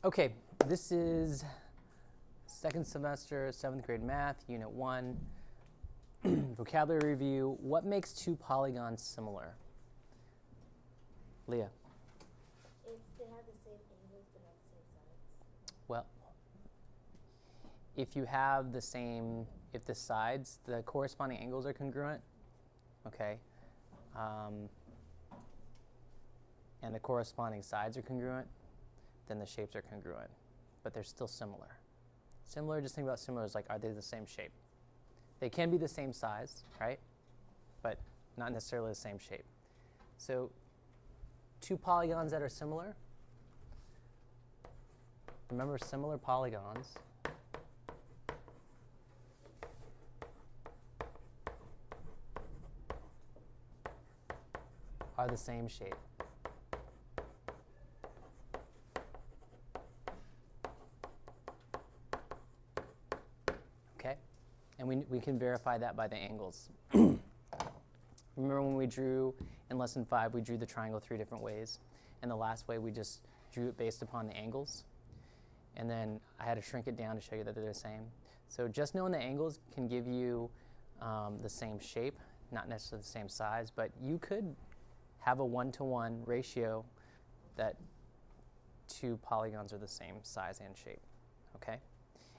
Okay, this is second semester, 7th grade math, unit 1, vocabulary review. What makes two polygons similar? Leah. If they have the same angles but not the same sides. Well, if you have the same, if the sides, the corresponding angles are congruent, okay, and the corresponding sides are congruent, then the shapes are congruent, but they're still similar. Similar, just think about similar as like, are they the same shape? They can be the same size, right? But not necessarily the same shape. So two polygons that are similar, remember similar polygons are the same shape. Okay? And we can verify that by the angles. Remember when we drew in lesson 5, we drew the triangle 3 different ways. And the last way we just drew it based upon the angles. And then I had to shrink it down to show you that they're the same. So just knowing the angles can give you the same shape, not necessarily the same size, but you could have a 1-to-1 ratio that two polygons are the same size and shape, okay?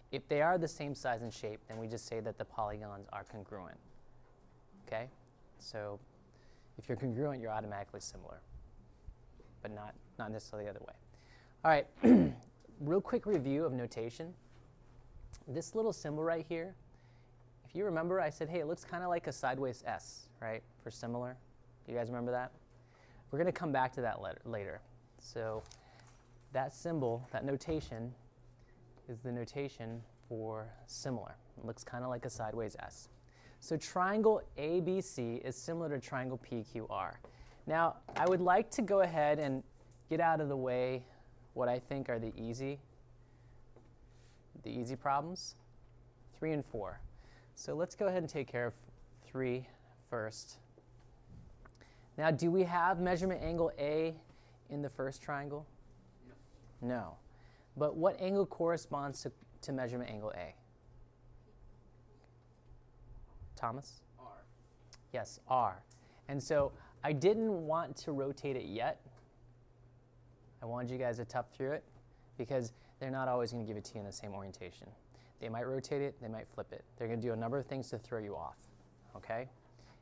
If they are the same size and shape, then we just say that the polygons are congruent, okay? So if you're congruent, you're automatically similar, but not necessarily the other way. All right, real quick review of notation. This little symbol right here, if you remember, I said, hey, it looks kind of like a sideways S, right, for similar. Do you guys remember that? We're going to come back to that later. So that symbol, that notation, is the notation for similar. It looks kind of like a sideways S. So triangle ABC is similar to triangle PQR. Now, I would like to go ahead and get out of the way what I think are the easy problems, 3 and 4. So let's go ahead and take care of 3 first. Now, do we have measurement angle A in the first triangle? No. No. But what angle corresponds to measurement angle A? Thomas? R. Yes, R. And so I didn't want to rotate it yet. I wanted you guys to tough through it because they're not always going to give it to you in the same orientation. They might rotate it, they might flip it. They're going to do a number of things to throw you off, okay?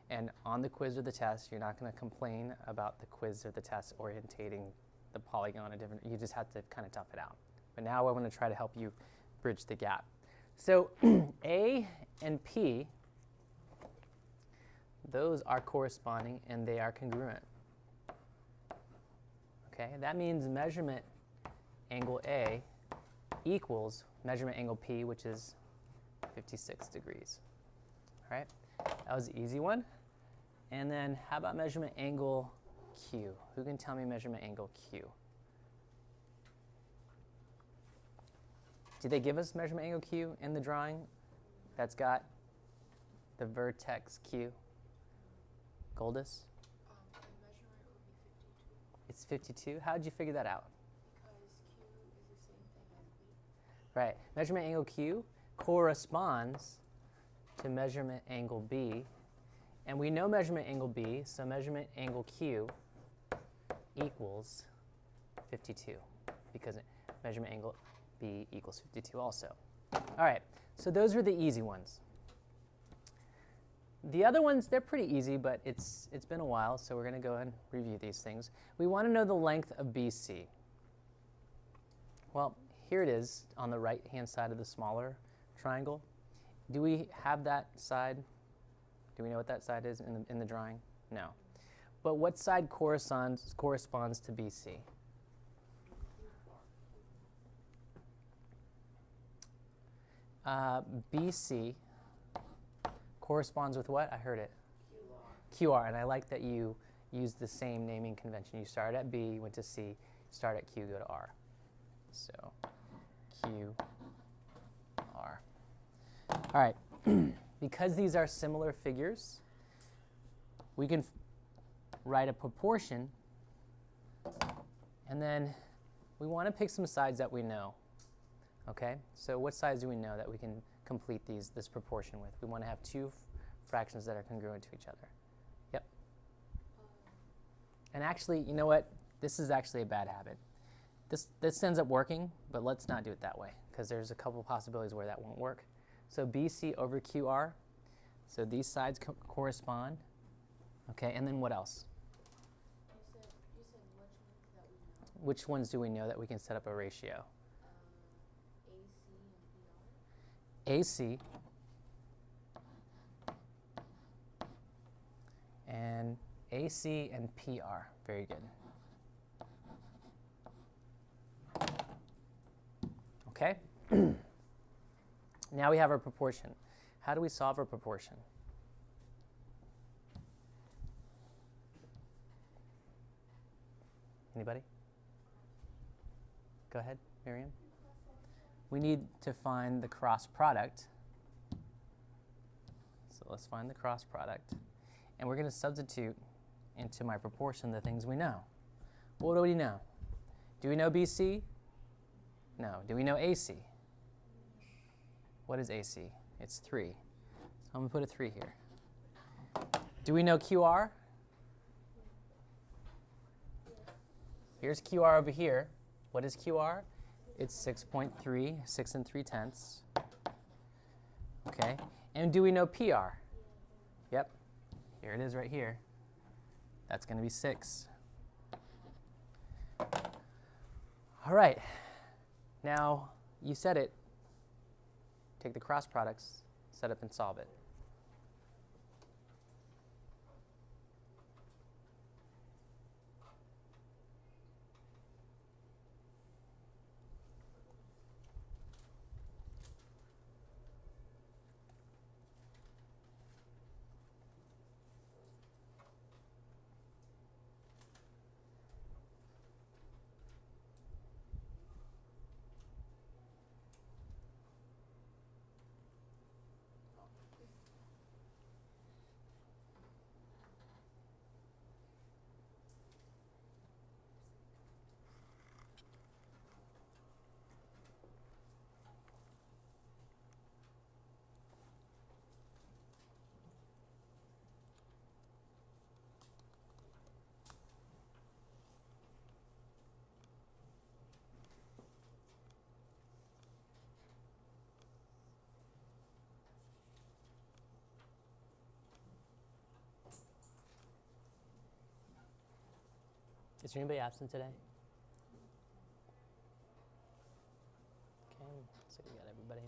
And on the quiz or the test, you're not going to complain about the quiz or the test orientating the polygon a different, you just have to kind of tough it out. But now I want to try to help you bridge the gap. So A and P, those are corresponding and they are congruent. Okay, that means measurement angle A equals measurement angle P, which is 56 degrees. All right, that was the easy one. And then how about measurement angle Q? Who can tell me measurement angle Q? Did they give us measurement angle Q in the drawing that's got the vertex Q? Goldus? The measurement would be 52. It's 52? How did you figure that out? Because Q is the same thing as B. Right. Measurement angle Q corresponds to measurement angle B. And we know measurement angle B, so measurement angle Q equals 52 because measurement angle B equals 52 also. All right, so those are the easy ones. The other ones, they're pretty easy, but it's been a while, so we're going to go ahead and review these things. We want to know the length of BC. Well, here it is on the right-hand side of the smaller triangle. Do we have that side? Do we know what that side is in the drawing? No. But what side corresponds to BC? BC corresponds with what? I heard it. QR. And I like that you used the same naming convention. You started at B, went to C, start at Q, go to R. So Q, R. All right. Because these are similar figures, we can write a proportion and then we want to pick some sides that we know. Okay, so what sides do we know that we can complete this proportion with? We want to have two fractions that are congruent to each other. Yep. And actually, you know what? This is actually a bad habit. This ends up working, but let's not do it that way because there's a couple possibilities where that won't work. So BC over QR. So these sides correspond. Okay, and then what else? You said which ones that we know? Which ones do we know that we can set up a ratio? AC and PR. AC and AC and PR. Very good. Okay. Now we have our proportion. How do we solve our proportion? Anybody? Go ahead, Miriam. We need to find the cross product. So let's find the cross product. And we're going to substitute into my proportion the things we know. What do we know? Do we know BC? No. Do we know AC? What is AC? It's 3. So I'm going to put a 3 here. Do we know QR? Here's QR over here. What is QR? It's 6.3, 6 3/10. Okay. And do we know PR? Yep. Here it is right here. That's going to be 6. All right. Now, you said it. Take the cross products, set up and solve it. Is there anybody absent today? Okay, so we got everybody.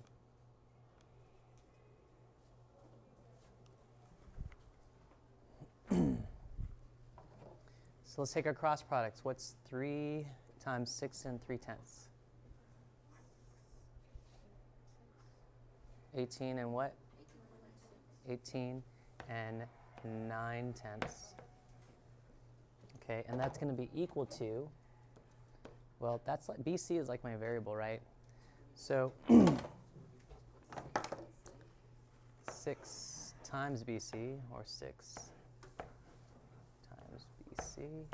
So let's take our cross products. What's 3 times 6 3/10? 18 and what? 18 and 9/10. Okay, and that's going to be equal to, well, that's like, BC is like my variable, right? So 6 times BC, or 6 times BC.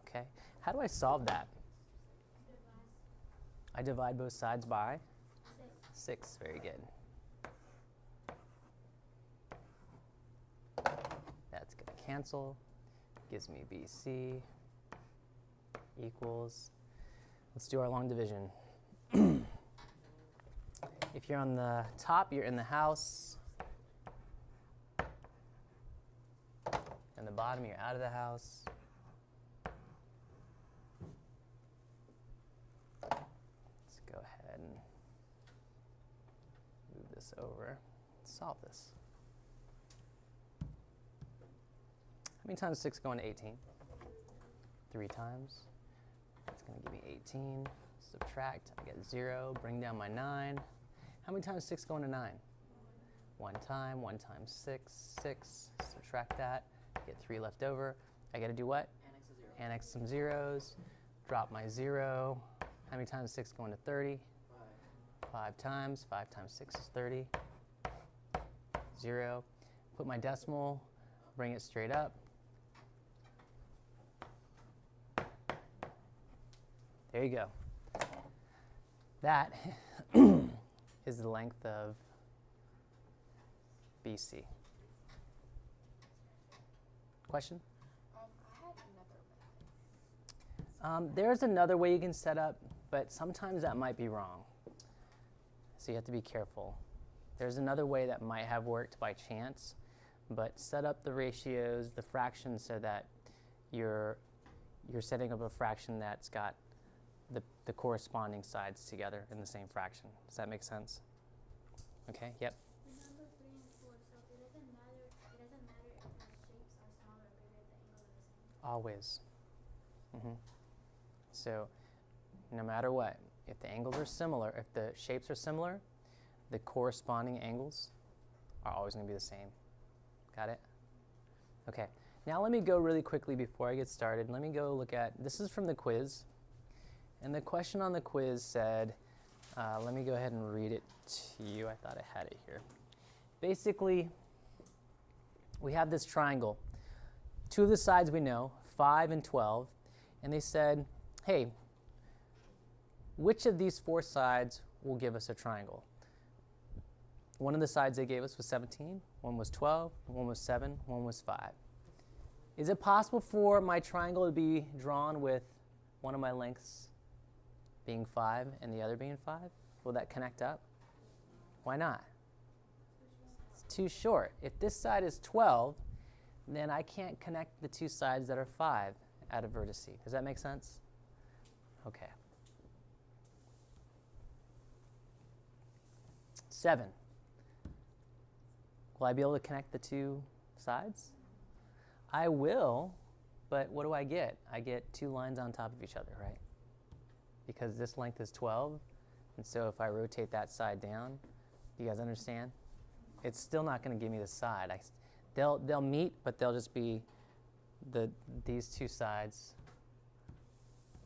Okay, how do I solve that? I divide both sides by 6. Very good. That's going to cancel. Gives me BC equals, let's do our long division. If you're on the top, you're in the house. And the bottom, you're out of the house. Let's go ahead and move this over. Let's solve this. How many times 6 going to 18? 3 times. That's going to give me 18. Subtract. I get 0. Bring down my 9. How many times 6 going to 9? 1 time. 1 times 6. 6. Subtract that. Get 3 left over. I got to do what? Annex a 0. Annex some zeros. Drop my 0. How many times 6 going to 30? 5. 5 times. 5 times 6 is 30. 0. Put my decimal. Bring it straight up. There you go. That is the length of BC. Question? I had another method. There's another way you can set up, but sometimes that might be wrong. So you have to be careful. There's another way that might have worked by chance, but set up the ratios, the fractions, so that you're setting up a fraction that's got the corresponding sides together in the same fraction. Does that make sense? Okay, yep. Number 3 and 4, so it doesn't matter if the shapes are smaller or bigger, the angles are the same. Always. So no matter what, if the angles are similar, if the shapes are similar, the corresponding angles are always going to be the same. Got it? Okay. Now let me go really quickly before I get started. Let me go look at, this is from the quiz. And the question on the quiz said, let me go ahead and read it to you. I thought I had it here. Basically, we have this triangle. Two of the sides we know, 5 and 12. And they said, hey, which of these 4 sides will give us a triangle? One of the sides they gave us was 17, one was 12, one was 7, one was 5. Is it possible for my triangle to be drawn with one of my lengths being 5 and the other being 5? Will that connect up? Why not? It's too short. If this side is 12, then I can't connect the 2 sides that are 5 at a vertice. Does that make sense? Okay. 7. Will I be able to connect the 2 sides? I will, but what do I get? I get 2 lines on top of each other, right? Because this length is 12, and so if I rotate that side down, do you guys understand? It's still not going to give me the side. They'll meet, but they'll just be these 2 sides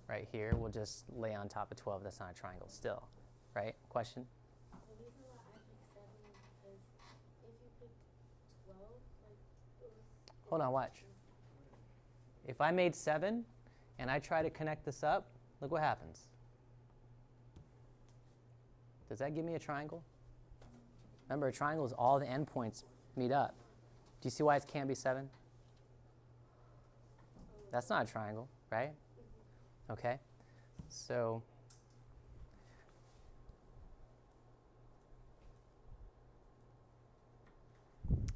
right here will just lay on top of 12. That's not a triangle still, right? Question? The reason why I picked 7 is because if you picked 12, like, Hold on, watch. If I made 7 and I try to connect this up, look what happens. Does that give me a triangle? Remember, a triangle is all the endpoints meet up. Do you see why it can't be 7? That's not a triangle, right? Okay. So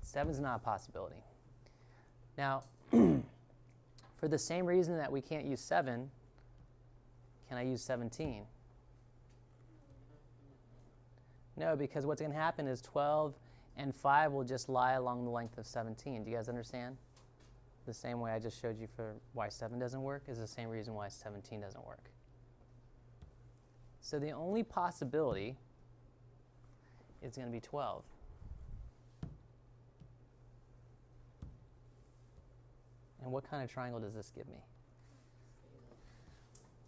seven's not a possibility. Now, for the same reason that we can't use 7, can I use 17? No, because what's going to happen is 12 and 5 will just lie along the length of 17. Do you guys understand? The same way I just showed you for why 7 doesn't work is the same reason why 17 doesn't work. So the only possibility is going to be 12. And what kind of triangle does this give me?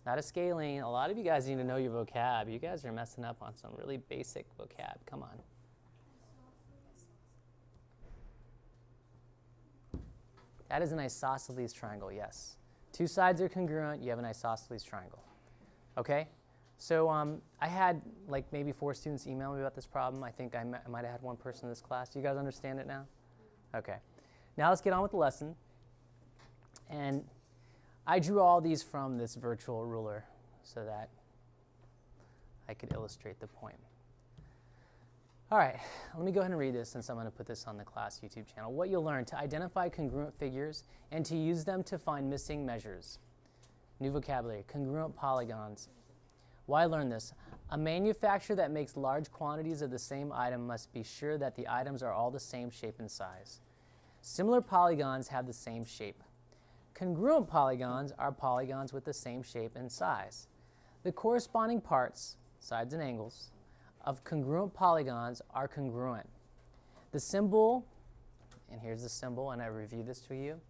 Not a scaling. A lot of you guys need to know your vocab. You guys are messing up on some really basic vocab. Come on. That is an isosceles triangle, yes. 2 sides are congruent. You have an isosceles triangle. Okay? So I had like maybe 4 students email me about this problem. I think I might have had 1 person in this class. Do you guys understand it now? Okay. Now let's get on with the lesson. And I drew all these from this virtual ruler so that I could illustrate the point. All right, let me go ahead and read this since I'm going to put this on the class YouTube channel. What you'll learn: to identify congruent figures and to use them to find missing measures. New vocabulary: congruent polygons. Why learn this? A manufacturer that makes large quantities of the same item must be sure that the items are all the same shape and size. Similar polygons have the same shape. Congruent polygons are polygons with the same shape and size. The corresponding parts, sides and angles, of congruent polygons are congruent. The symbol, and here's the symbol, and I reviewed this to you,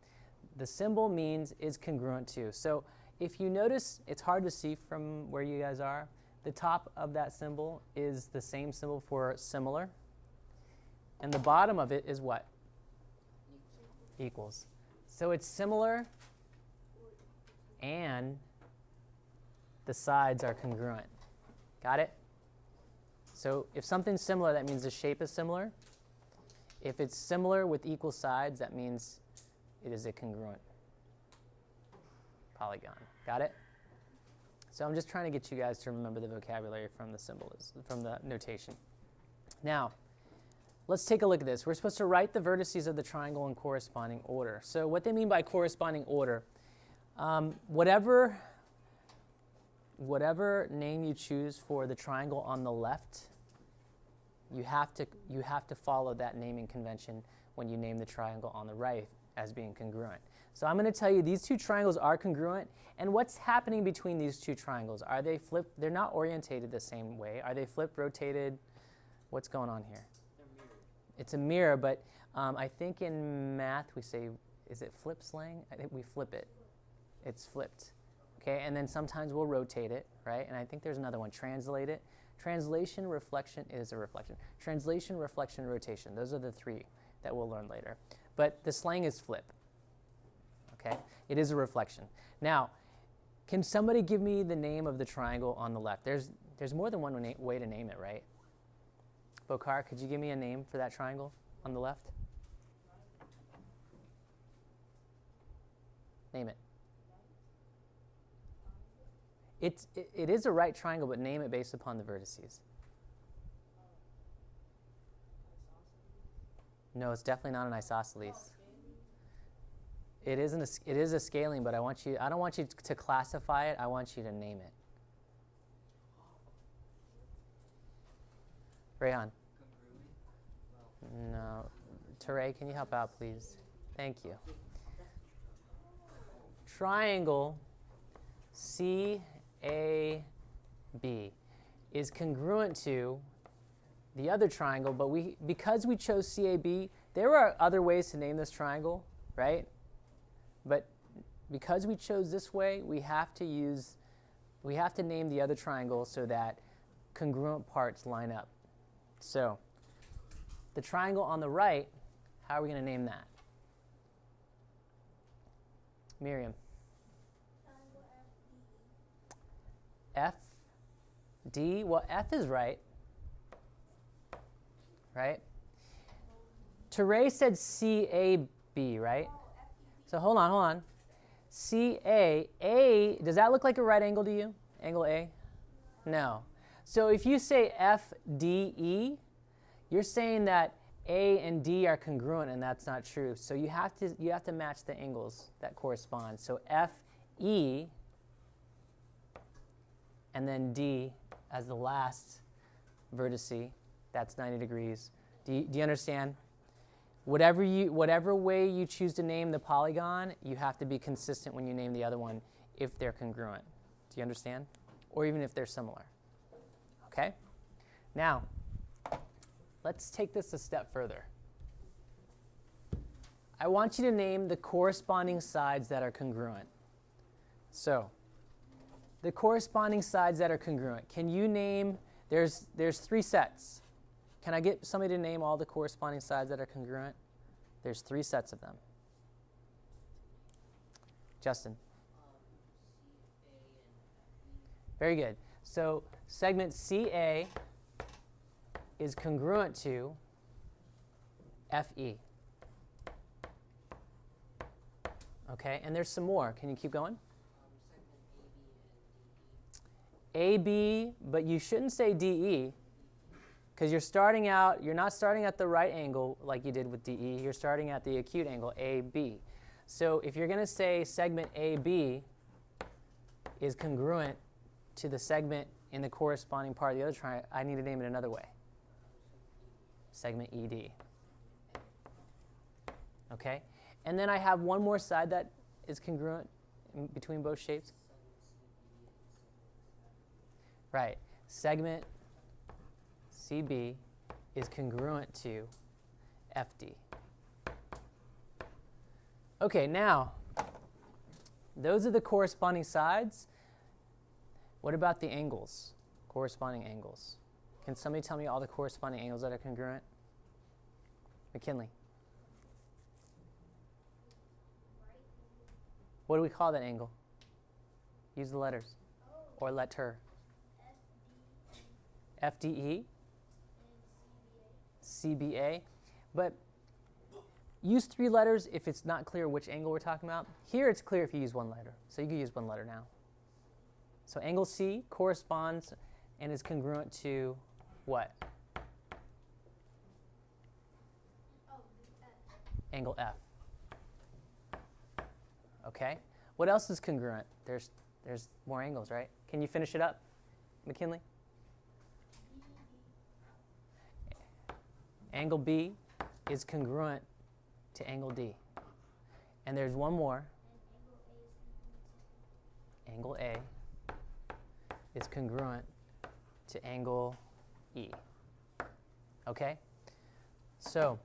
the symbol means is congruent to. So if you notice, it's hard to see from where you guys are, the top of that symbol is the same symbol for similar, and the bottom of it is what? Equals. So it's similar and the sides are congruent. Got it? So if something's similar, that means the shape is similar. If it's similar with equal sides, that means it is a congruent polygon. Got it? So I'm just trying to get you guys to remember the vocabulary from the symbolism, from the notation. Now, let's take a look at this. We're supposed to write the vertices of the triangle in corresponding order. So what they mean by corresponding order, whatever name you choose for the triangle on the left, you have to follow that naming convention when you name the triangle on the right as being congruent. So I'm going to tell you these two triangles are congruent, and what's happening between these two triangles? Are they flipped? They're not orientated the same way. Are they flipped, rotated? What's going on here? They're mirrored. It's a mirror, but I think in math we say, is it flip slang? I think we flip it. It's flipped. Okay, and then sometimes we'll rotate it, right? And I think there's another one, translate it. Translation, reflection is a reflection. Translation, reflection, rotation. Those are the three that we'll learn later. But the slang is flip. Okay, it is a reflection. Now, can somebody give me the name of the triangle on the left? There's more than one way to name it, right? Bokar, could you give me a name for that triangle on the left? Name it. It is a right triangle, but name it based upon the vertices. No, it's definitely not an isosceles. It is a scaling, but I don't want you to classify it. I want you to name it. Rayhan. No. Teray, can you help out, please? Thank you. Triangle CAB is congruent to the other triangle, but because we chose CAB, there are other ways to name this triangle, right? But because we chose this way, we have to name the other triangle so that congruent parts line up. So the triangle on the right, how are we going to name that? Miriam. FD. Well, F is right. Right? Teray said CAB, right? So hold on. CA. A, does that look like a right angle to you? Angle A? No. So if you say FDE, you're saying that A and D are congruent, and that's not true. So you have to match the angles that correspond. So FE and then D as the last vertice, that's 90 degrees. Do you understand? Whatever way you choose to name the polygon, you have to be consistent when you name the other one if they're congruent. Do you understand? Or even if they're similar. Okay? Now, let's take this a step further. I want you to name the corresponding sides that are congruent. So, the corresponding sides that are congruent. Can you name, there's three sets. Can I get somebody to name all the corresponding sides that are congruent? There's three sets of them. Justin. Very good. So segment CA is congruent to FE. Okay, and there's some more. Can you keep going? AB, but you shouldn't say DE, because you're not starting at the right angle like you did with DE, you're starting at the acute angle, AB. So if you're going to say segment AB is congruent to the segment in the corresponding part of the other triangle, I need to name it another way. Segment ED. Okay? And then I have one more side that is congruent between both shapes. Right. Segment CB is congruent to FD. Okay, now, those are the corresponding sides. What about the angles? Corresponding angles. Can somebody tell me all the corresponding angles that are congruent? McKinley. What do we call that angle? Use the letters. Oh, or letter? F, D, E, FDE, and C, B, A. CBA. But use 3 letters if it's not clear which angle we're talking about. Here it's clear if you use 1 letter. So you can use 1 letter now. So angle C corresponds and is congruent to what? Oh, the F. Angle F. Okay. What else is congruent? There's more angles, right? Can you finish it up, McKinley? B, D. Angle B is congruent to angle D. And there's one more. And angle A is congruent to Angle A is congruent to angle E. Okay? So,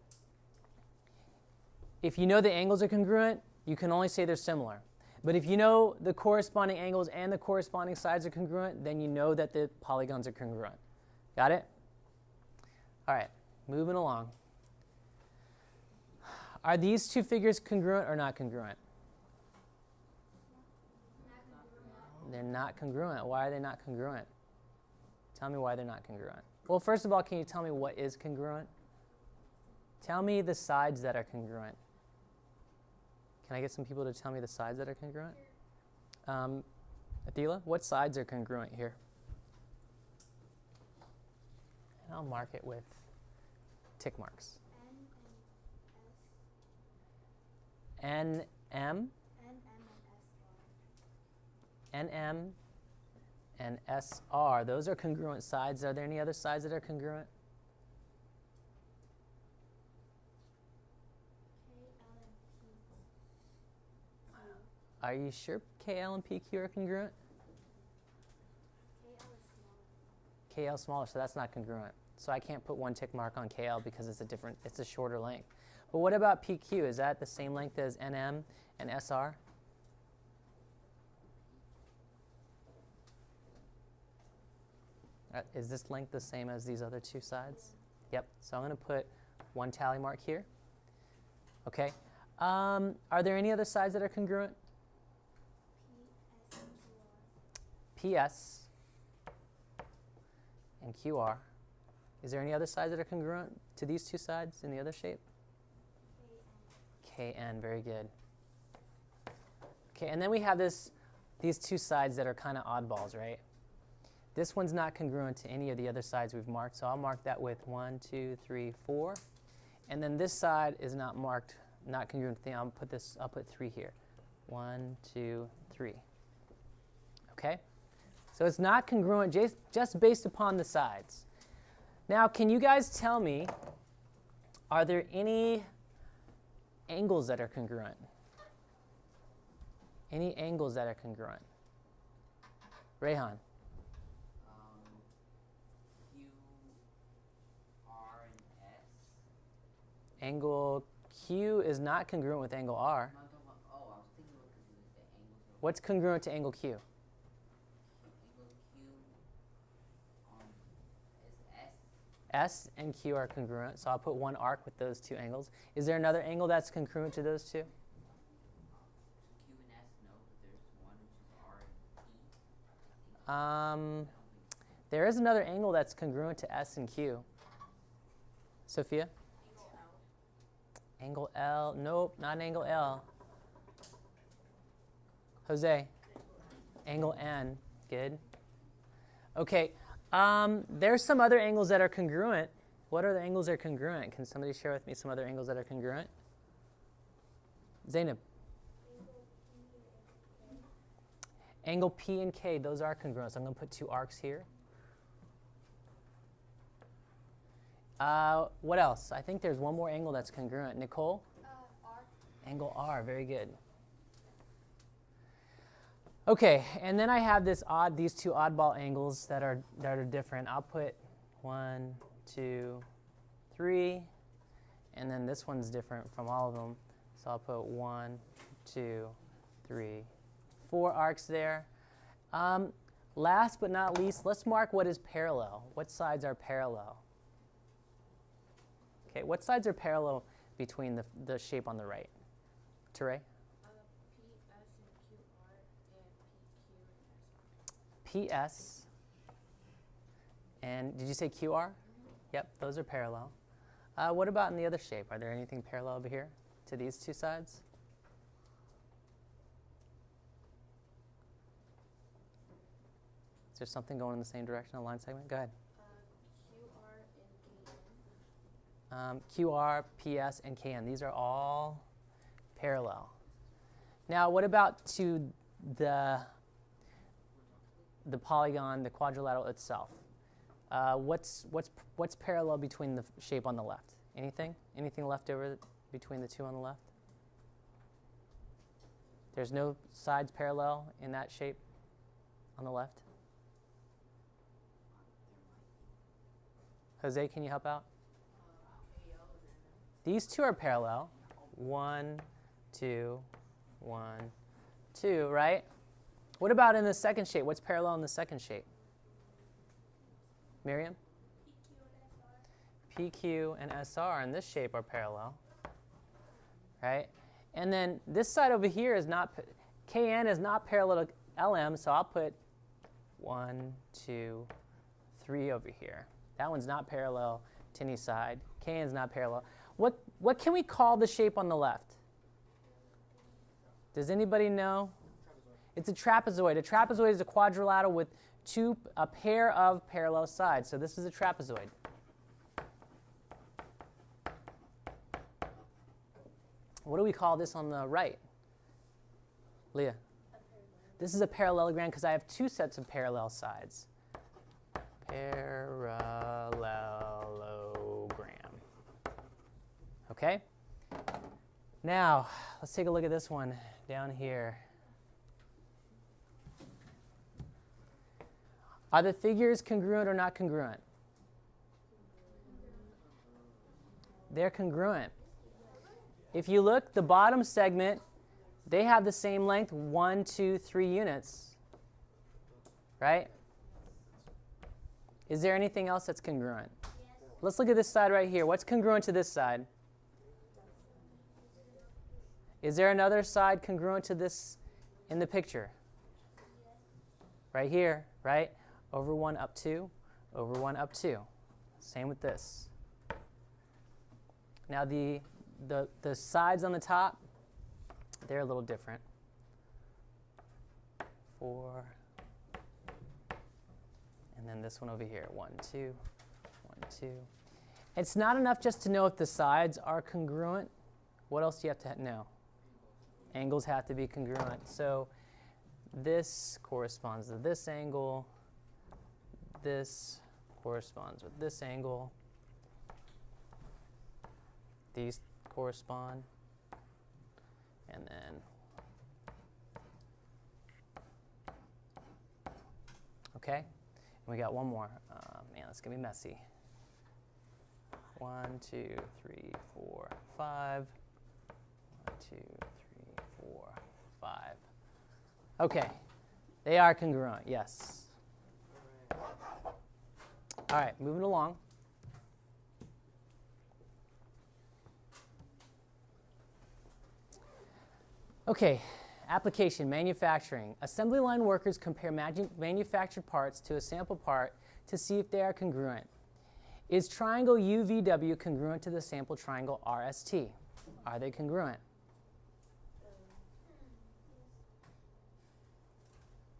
if you know the angles are congruent, you can only say they're similar. But if you know the corresponding angles and the corresponding sides are congruent, then you know that the polygons are congruent. Got it? All right, moving along. Are these 2 figures congruent or not congruent? Not congruent. They're not congruent. Why are they not congruent? Tell me why they're not congruent. Well, first of all, can you tell me what is congruent? Tell me the sides that are congruent. Can I get some people to tell me the sides that are congruent? Athila, what sides are congruent here? And I'll mark it with tick marks. N and S. NM, N, M, and S, R. NM, and SR. Those are congruent sides. Are there any other sides that are congruent? K, L, and P. Q. Are you sure KL and PQ are congruent? K, L is smaller. KL smaller, so that's not congruent. So I can't put 1 tick mark on KL because it's a shorter length. But what about PQ? Is that the same length as NM and SR? Is this length the same as these other 2 sides? Yep. So I'm going to put 1 tally mark here. Okay. Are there any other sides that are congruent? P, S, and Q, R. PS and QR. Is there any other sides that are congruent to these 2 sides in the other shape? K, N. KN, very good. Okay, and then we have these 2 sides that are kind of oddballs, right? This one's not congruent to any of the other sides we've marked, so I'll mark that with 1, 2, 3, 4. And then this side is not marked, not congruent to the, I'll put 3 here. 1, 2, 3. Okay? So it's not congruent just based upon the sides. Now, can you guys tell me, are there any angles that are congruent? Any angles that are congruent? Rehan. Q, R, and S. Angle Q is not congruent with angle R. No, I'm talking about, I was thinking about because the angles are. What's congruent to angle Q? Angle Q is S. S and Q are congruent, so I'll put 1 arc with those 2 angles. Is there another angle that's congruent to those 2? Q and S, no, but there's one which is R and P. There is another angle that's congruent to S and Q. Sophia? Angle L. Nope, not angle L. Jose? Angle N. Good. Okay. There's some other angles that are congruent. What other angles are congruent? Can somebody share with me some other angles that are congruent? Zainab? Angle P and K, those are congruent. So I'm going to put 2 arcs here. What else? I think there's one more angle that's congruent. Nicole? R. Angle R, very good. Okay, and then I have these 2 oddball angles that are different. I'll put 1, 2, 3, and then this one's different from all of them. So I'll put 1, 2, 3, 4 arcs there. Last but not least, let's mark what is parallel. What sides are parallel? Okay, what sides are parallel between the shape on the right? Teray? P, S, and Q, R, and P, Q, and S, R. PS. And did you say QR? Yep, those are parallel. What about in the other shape? Are there anything parallel over here to these two sides? Is there something going in the same direction on line segment? Go ahead. QR, PS, and KN. These are all parallel. Now, what about to the polygon, the quadrilateral itself? What's parallel between the shape on the left? Anything? Anything left over between the two on the left? There's no sides parallel in that shape on the left? Jose, can you help out? These two are parallel. 1, 2, 1, 2, right? What about in the second shape? What's parallel in the second shape? Miriam? PQ and SR in this shape are parallel, right? And then this side over here is not, KN is not parallel to LM, so I'll put 1, 2, 3 over here. That one's not parallel to any side. KN is not parallel. What can we call the shape on the left? Does anybody know? It's a trapezoid. A trapezoid is a quadrilateral with a pair of parallel sides. So this is a trapezoid. What do we call this on the right? Leah? This is a parallelogram because I have two sets of parallel sides. Parallelogram. Okay? Now, let's take a look at this one down here. Are the figures congruent or not congruent? They're congruent. If you look, the bottom segment, they have the same length, 1, 2, 3 units, right? Is there anything else that's congruent? Yes. Let's look at this side right here. What's congruent to this side? Is there another side congruent to this in the picture? Yes. Right here, right? Over 1, up 2, over 1, up 2. Same with this. Now the sides on the top, they're a little different. 4, and then this one over here, 1, 2, 1, 2. It's not enough just to know if the sides are congruent. What else do you have to know? Angles have to be congruent. So this corresponds to this angle. This corresponds with this angle. These correspond. And then, okay? And we got one more. Man, that's going to be messy. 1, 2, 3, 4, 5. 1, 2, 3, 4, 5. Okay. They are congruent, yes. All right, moving along. Okay, application, manufacturing. Assembly line workers compare manufactured parts to a sample part to see if they are congruent. Is triangle UVW congruent to the sample triangle RST? Are they congruent?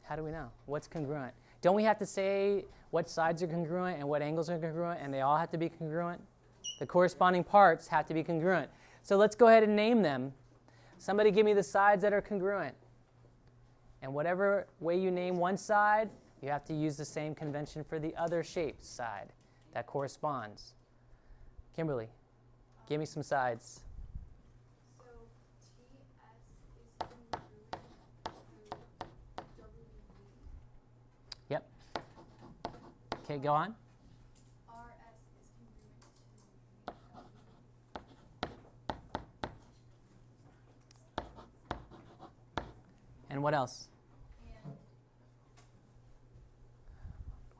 How do we know? What's congruent? Don't we have to say what sides are congruent and what angles are congruent, and they all have to be congruent? The corresponding parts have to be congruent. So let's go ahead and name them. Somebody give me the sides that are congruent. And whatever way you name one side, you have to use the same convention for the other shaped side that corresponds. Kimberly, give me some sides. So TS is congruent to WV. Yep. Okay, go on. RS is congruent to And what else?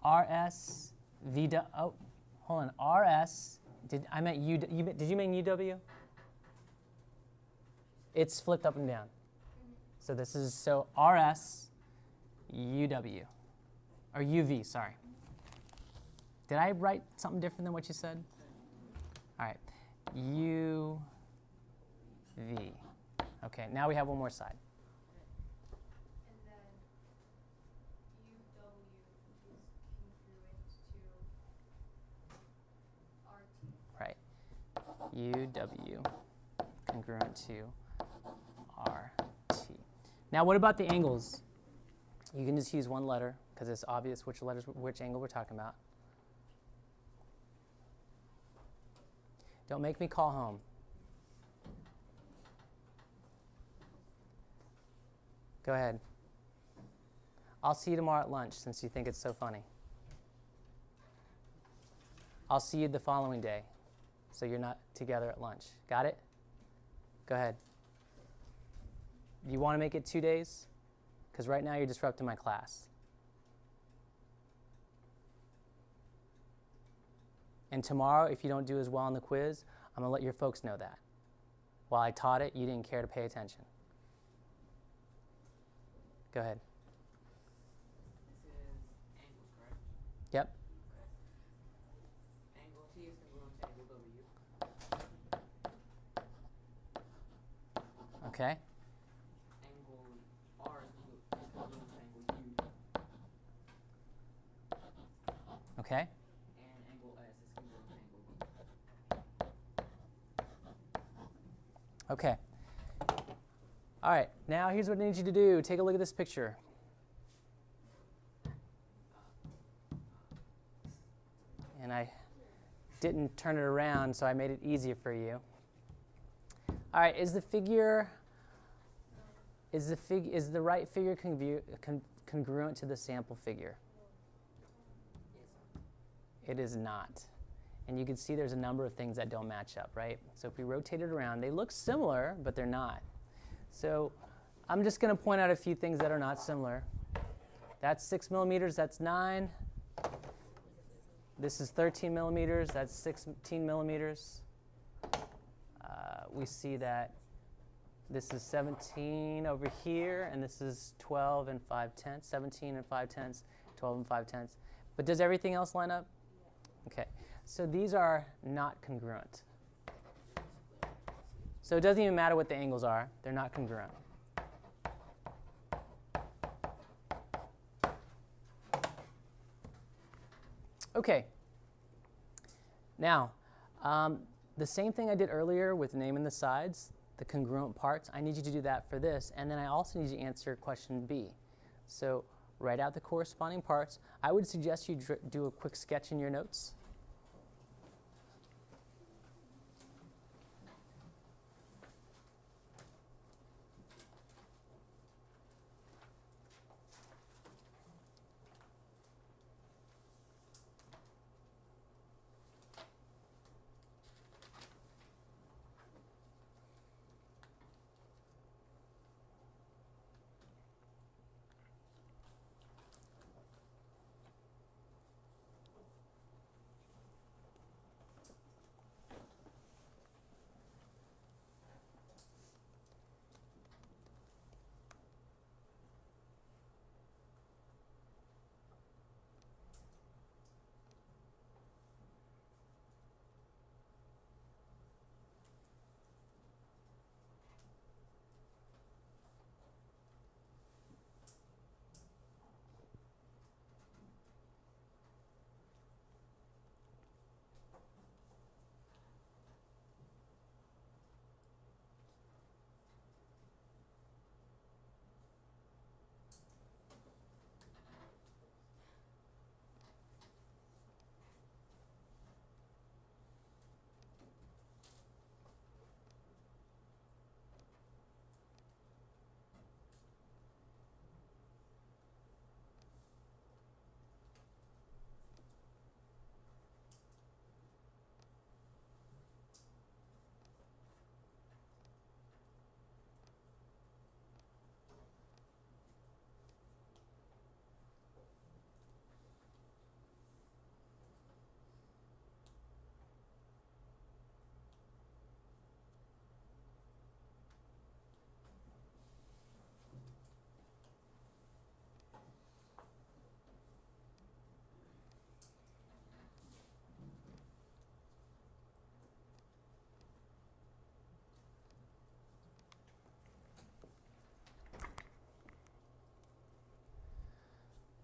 and RS, VW, oh, hold on, RS, did you mean UW? It's flipped up and down. So this is, so RS, UW. Or UV, sorry. Did I write something different than what you said? All right. UV. Okay, now we have one more side. And then UW is congruent to RT. Right. UW congruent to RT. Now what about the angles? You can just use one letter because it's obvious which angle we're talking about. Don't make me call home. Go ahead. I'll see you tomorrow at lunch since you think it's so funny. I'll see you the following day so you're not together at lunch. Got it? Go ahead. You want to make it 2 days? Because right now you're disrupting my class. And tomorrow, if you don't do as well on the quiz, I'm going to let your folks know that. While I taught it, you didn't care to pay attention. Go ahead. This is angles, correct? Yep. Angle T is congruent to angle W. Okay. Angle R is congruent to angle U. Okay. And angle S is congruent to angle V. Okay. All right. Now here's what I need you to do. Take a look at this picture. And I didn't turn it around, so I made it easier for you. All right. Is the right figure congruent to the sample figure? It is not. And you can see there's a number of things that don't match up, right? So if we rotate it around, they look similar, but they're not. So I'm just going to point out a few things that are not similar. That's 6 millimeters, that's 9. This is 13 millimeters, that's 16 millimeters. We see that this is 17 over here, and this is 12 and 5/10, 17 and 5/10, 12 and 5/10. But does everything else line up? Okay, so these are not congruent. So it doesn't even matter what the angles are, they're not congruent. Okay, now, the same thing I did earlier with naming the sides, the congruent parts, I need you to do that for this, and then I also need you to answer question B. So write out the corresponding parts. I would suggest you do a quick sketch in your notes.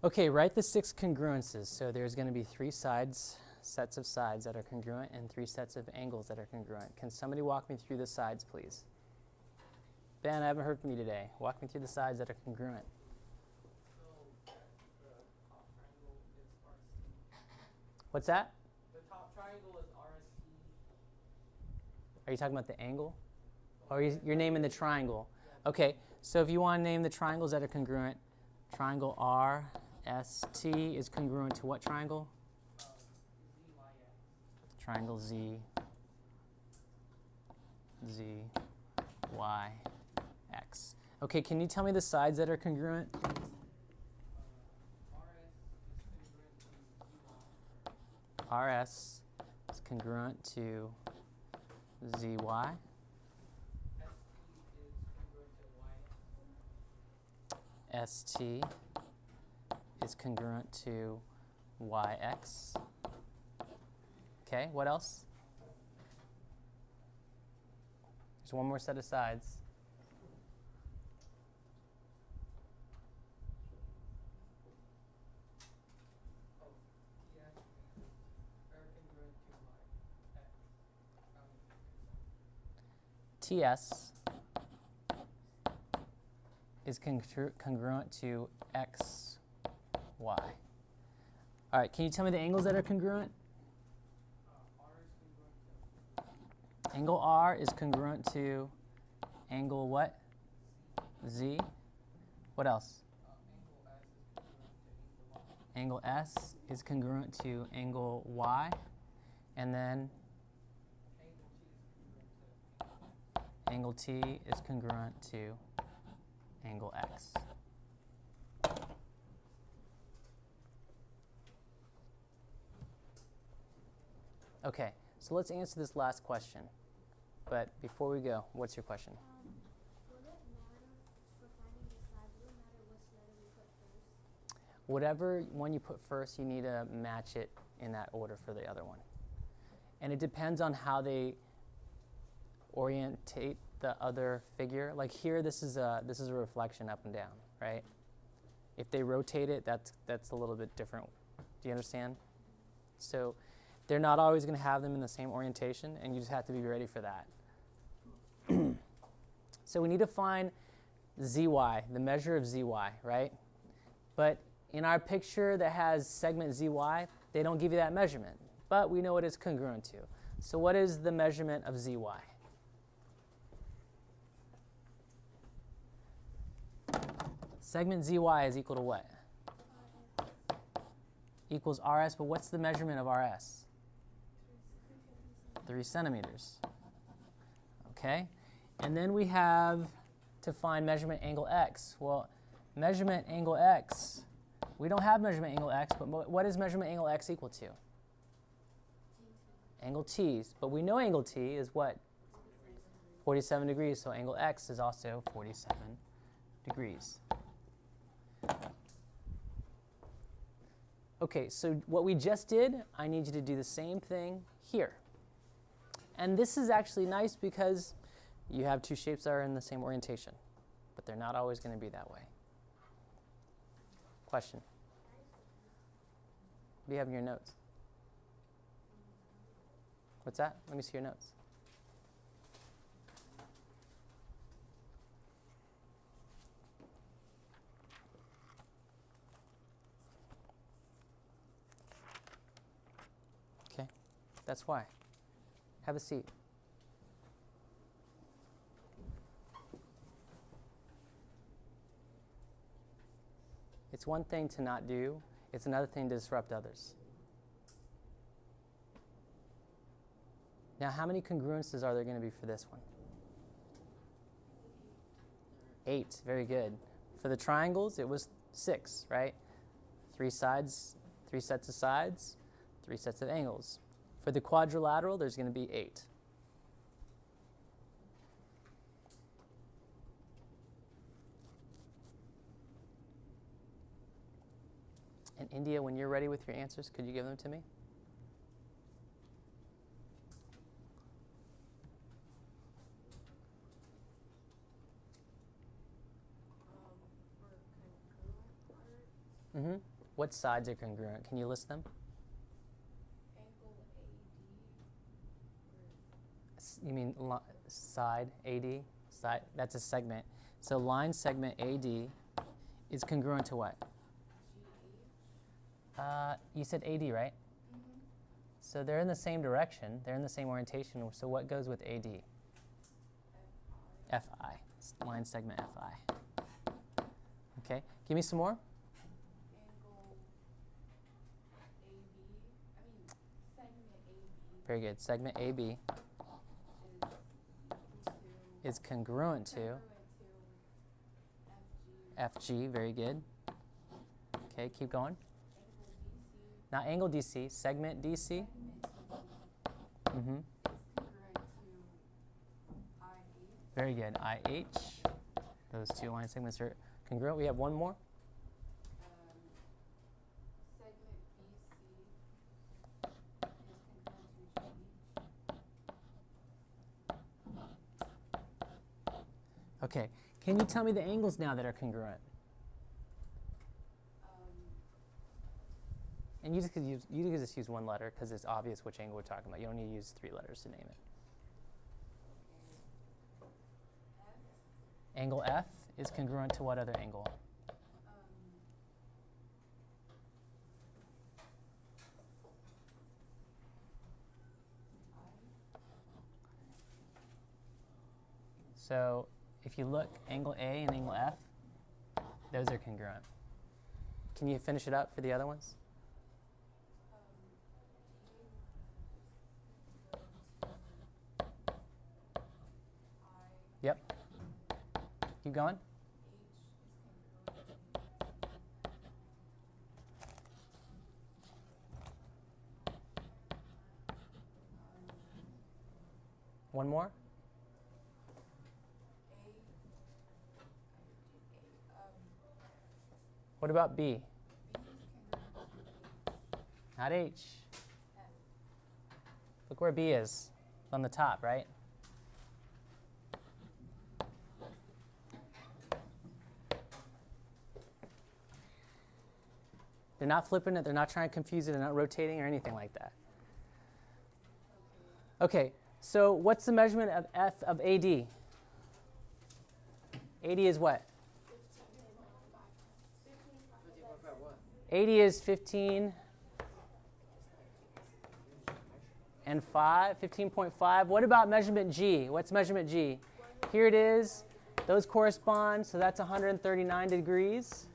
Okay, write the 6 congruences. So there's going to be 3 sets of sides that are congruent, and 3 sets of angles that are congruent. Can somebody walk me through the sides, please? Ben, I haven't heard from you today. Walk me through the sides that are congruent. So the top triangle is RST. What's that? The top triangle is RST. Are you talking about the angle? Or you're naming the triangle? Okay, so if you want to name the triangles that are congruent, triangle RST is congruent to what triangle? ZYX. Triangle ZYX. Okay, can you tell me the sides that are congruent? RS is congruent to ZY. RS is congruent to ZY. ST is congruent to YX. ST is congruent to YX. Okay, what else? There's one more set of sides. TS is congruent to XY. All right, can you tell me the angles that are congruent? Angle R is congruent to angle what? Z. What else? Angle S is congruent to angle Y. And then angle T is congruent to angle X. Okay, so let's answer this last question. But before we go, what's your question? Will it matter for finding the sides? Will it matter which letter we put first? Whatever one you put first, you need to match it in that order for the other one. And it depends on how they orientate the other figure. Like here, this is a reflection up and down, right? If they rotate it, that's a little bit different. Do you understand? So they're not always going to have them in the same orientation, and you just have to be ready for that. So we need to find zy, the measure of zy, right? But in our picture that has segment zy, they don't give you that measurement, but we know what it's congruent to. So what is the measurement of zy? Segment zy is equal to what? Equals rs, but what's the measurement of rs? 3 centimeters. Okay, and then we have to find measurement angle x. Well, measurement angle x, we don't have measurement angle x, but what is measurement angle x equal to? Angle t, but we know angle t is what? 47 degrees, so angle x is also 47 degrees. Okay, so what we just did, I need you to do the same thing here. And this is actually nice because you have 2 shapes that are in the same orientation, but they're not always going to be that way. Question? What do you have in your notes? What's that? Let me see your notes. Okay, that's why. Have a seat. It's one thing to not do, it's another thing to disrupt others. Now, how many congruences are there going to be for this one? 8, very good. For the triangles, it was 6, right? 3 sides, 3 sets of sides, 3 sets of angles. For the quadrilateral, there's going to be 8. And India, when you're ready with your answers, could you give them to me? For congruent parts, Mm-hmm. What sides are congruent? Can you list them? Angle AD. You mean side AD? Side, that's a segment. So line segment AD is congruent to what? You said AD, right? Mm-hmm. So they're in the same direction. They're in the same orientation. So what goes with AD? FI. Line segment FI. Okay. Give me some more. Very good. Segment AB is congruent to FG. Very good. Okay, keep going. Not angle DC, segment DC. Mm-hmm. Very good. IH. Those two line segments are congruent. We have one more. Okay, can you tell me the angles now that are congruent? And you can just use one letter because it's obvious which angle we're talking about. You don't need to use 3 letters to name it. Angle F is congruent to what other angle? So if you look, angle A and angle F, those are congruent. Can you finish it up for the other ones? Yep. Keep going. One more. What about B? Not H. Look where B is. On the top, right? They're not flipping it. They're not trying to confuse it. They're not rotating or anything like that. Okay, so what's the measurement of F of AD? AD is what? 80 is 15 and 5, 15.5. What about measurement G? What's measurement G? Here it is. Those correspond, so that's 139 degrees.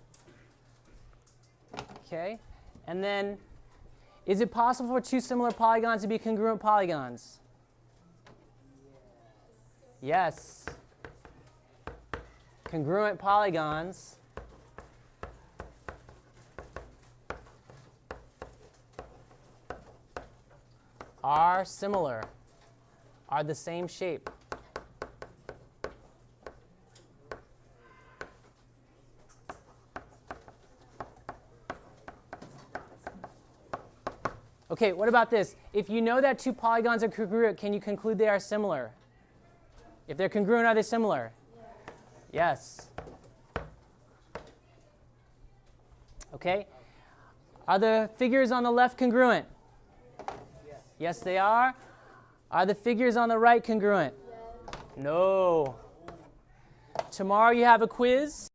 Okay, and then is it possible for 2 similar polygons to be congruent polygons? Yes. Congruent polygons are similar, are the same shape. Okay, what about this? If you know that 2 polygons are congruent, can you conclude they are similar? If they're congruent, are they similar? Yes. Okay. Are the figures on the left congruent? Yes, they are. Are the figures on the right congruent? No. Tomorrow you have a quiz.